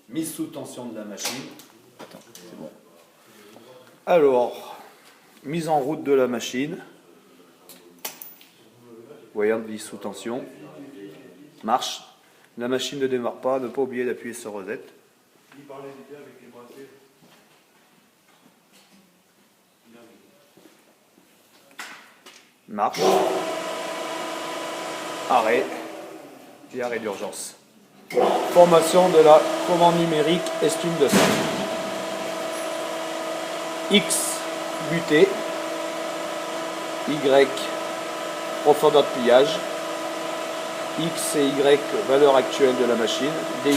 mise sous tension de la machine. Attends, c'est bon. Alors, mise en route de la machine. Voyante vis sous tension. Marche. La machine ne démarre pas, ne pas oublier d'appuyer sur Reset. Marche. Arrêt. Et arrêt d'urgence. Formation de la commande numérique Estime 200. X, butée. Y, profondeur de pliage. X et Y, valeur actuelle de la machine. DX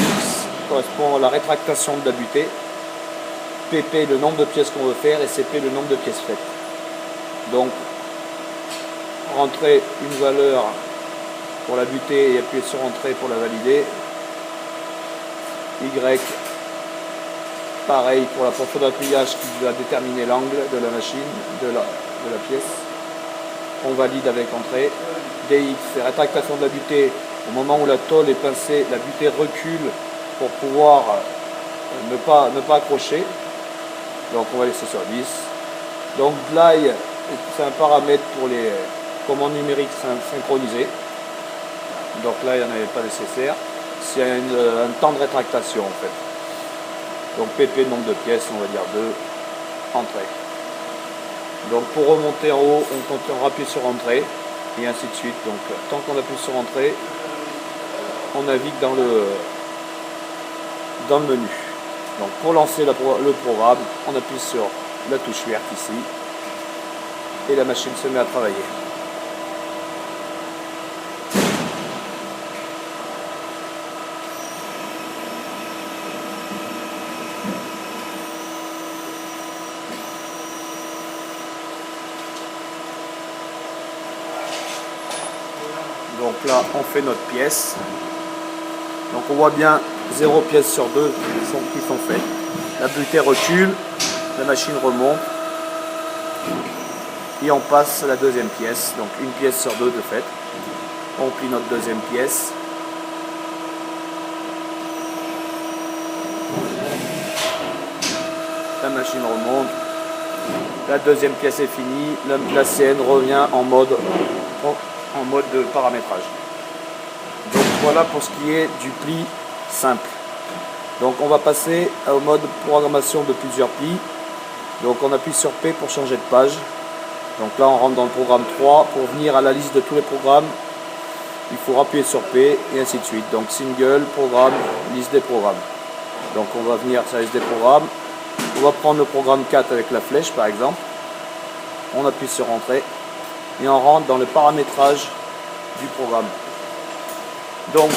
correspond à la rétractation de la butée. PP, le nombre de pièces qu'on veut faire. Et CP, le nombre de pièces faites. Donc, rentrer une valeur pour la butée et appuyer sur Entrée pour la valider. Y, pareil pour la profondeur de pliage qui va déterminer l'angle de la machine, de la pièce. On valide avec Entrée. DX, c'est rétractation de la butée. Au moment où la tôle est pincée, la butée recule pour pouvoir ne pas accrocher. Donc on va laisser sur 10. Donc Glide, c'est un paramètre pour les commandes numériques synchronisées. Donc là, il n'y en avait pas nécessaire. C'est un temps de rétractation en fait. Donc PP, nombre de pièces, on va dire 2. Entrée. Donc pour remonter en haut, on appuie sur Entrée. Et ainsi de suite. Donc tant qu'on appuie sur Entrée, on navigue dans le menu. Donc pour lancer le programme, on appuie sur la touche verte ici. Et la machine se met à travailler. Donc là, on fait notre pièce. Donc on voit bien 0 pièce sur 2 qui sont faites. La butée recule, la machine remonte. Et on passe à la deuxième pièce. Donc une pièce sur 2 de fait. On plie notre deuxième pièce. La machine remonte. La deuxième pièce est finie. La CN revient en mode de paramétrage. Donc voilà pour ce qui est du pli simple. Donc on va passer au mode programmation de plusieurs plis. Donc on appuie sur P pour changer de page. Donc là on rentre dans le programme 3. Pour venir à la liste de tous les programmes, il faut appuyer sur P et ainsi de suite. Donc single, programme, liste des programmes. Donc on va venir sur la liste des programmes. On va prendre le programme 4 avec la flèche par exemple. On appuie sur Entrée. Et on rentre dans le paramétrage du programme. Donc,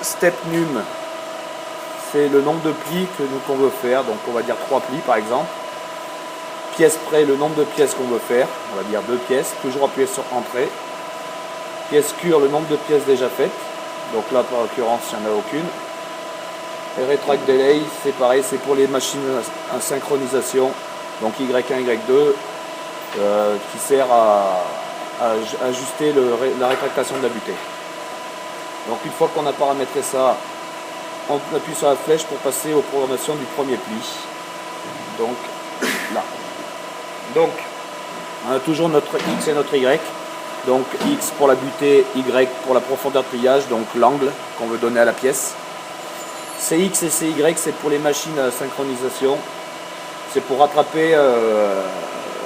step num, c'est le nombre de plis qu'on veut faire. Donc, on va dire 3 plis par exemple. Pièce près, le nombre de pièces qu'on veut faire. On va dire 2 pièces. Toujours appuyer sur Entrée. Pièce cure, le nombre de pièces déjà faites. Donc là, par l'occurrence, il n'y en a aucune. Et retract delay, c'est pareil, c'est pour les machines en synchronisation. Donc Y1, Y2. Qui sert à ajuster la rétractation de la butée. Donc une fois qu'on a paramétré ça, on appuie sur la flèche pour passer aux programmations du premier pli. Donc là. Donc on a toujours notre X et notre Y. Donc X pour la butée, Y pour la profondeur de pliage, donc l'angle qu'on veut donner à la pièce. CX et CY, c'est pour les machines à synchronisation. C'est pour rattraper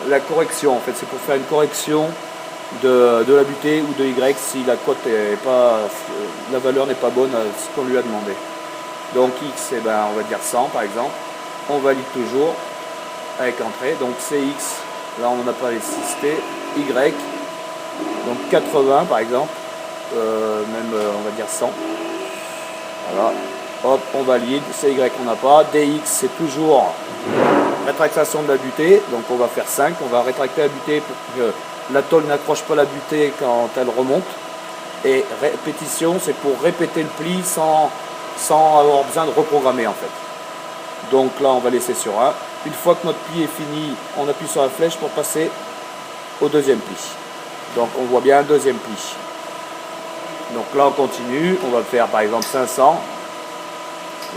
la correction en fait, c'est pour faire une correction de la butée ou de Y si la cote est pas, la valeur n'est pas bonne à ce qu'on lui a demandé. Donc X, eh ben, on va dire 100 par exemple. On valide toujours avec Entrée. Donc CX, là on n'a pas insisté. Y, donc 80 par exemple, même on va dire 100. Voilà. Hop, on valide. CY on n'a pas. DX c'est toujours rétractation de la butée, donc on va faire 5, on va rétracter la butée pour que la tôle n'accroche pas la butée quand elle remonte. Et répétition, c'est pour répéter le pli sans avoir besoin de reprogrammer en fait. Donc là, on va laisser sur 1. Une fois que notre pli est fini, on appuie sur la flèche pour passer au deuxième pli. Donc on voit bien un deuxième pli. Donc là, on continue, on va faire par exemple 500.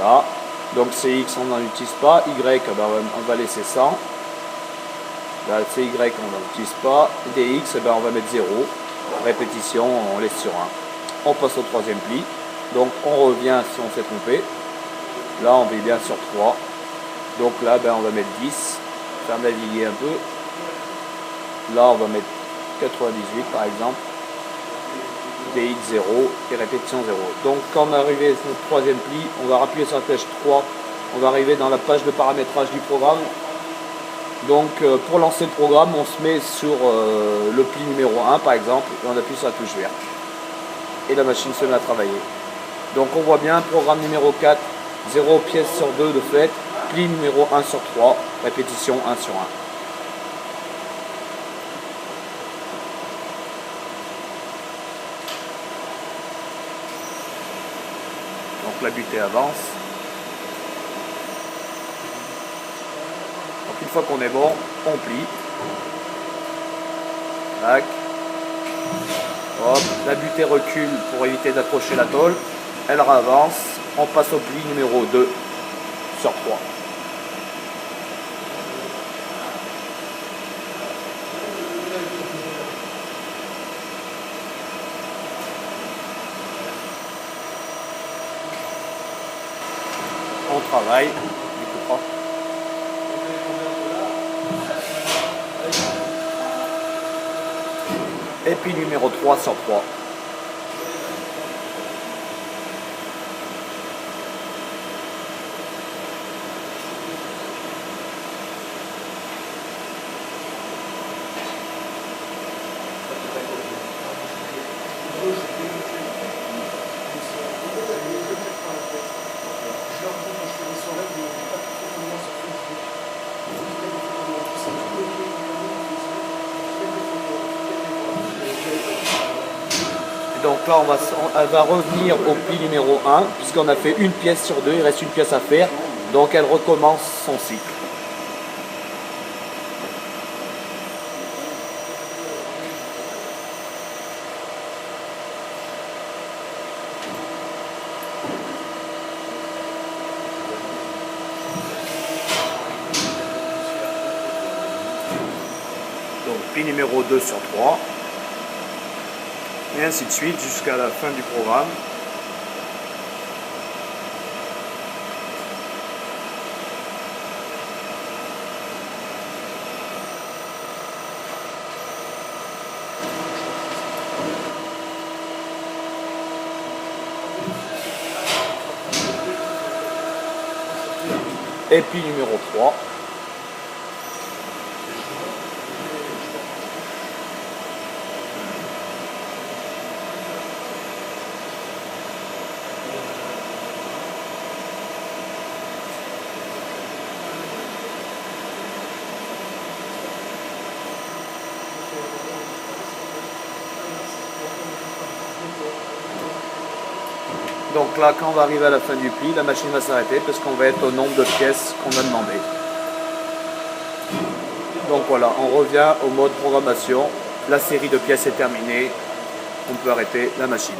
Là, Donc CX on n'en utilise pas, Y ben, on va laisser 100. Là, CY on n'utilise pas, DX ben, on va mettre 0. Répétition on laisse sur 1. On passe au troisième pli. Donc on revient si on s'est trompé. Là on est bien sur 3. Donc là ben, on va mettre 10. Faire naviguer un peu. Là on va mettre 98 par exemple. DX 0 et répétition 0. Donc quand on est arrivé sur le troisième pli, on va appuyer sur la flèche 3. On va arriver dans la page de paramétrage du programme. Donc pour lancer le programme, on se met sur le pli numéro 1 par exemple, et on appuie sur la touche verte. Et la machine se met à travailler. Donc on voit bien, programme numéro 4, 0 pièces sur 2 de fait, pli numéro 1 sur 3, répétition 1 sur 1. Donc la butée avance. Donc une fois qu'on est bon, on plie. Tac. Hop, la butée recule pour éviter d'accrocher la tôle. Elle avance. On passe au pli numéro 2 sur 3. On travaille. Et puis numéro 3 sur 3. Donc là, elle va revenir au pli numéro 1, puisqu'on a fait une pièce sur 2, il reste une pièce à faire. Donc elle recommence son cycle. Donc pli numéro 2 sur 3. Et ainsi de suite jusqu'à la fin du programme. Et puis numéro 3. Donc là, quand on va arriver à la fin du pli, la machine va s'arrêter parce qu'on va être au nombre de pièces qu'on a demandé. Donc voilà, on revient au mode programmation. La série de pièces est terminée. On peut arrêter la machine.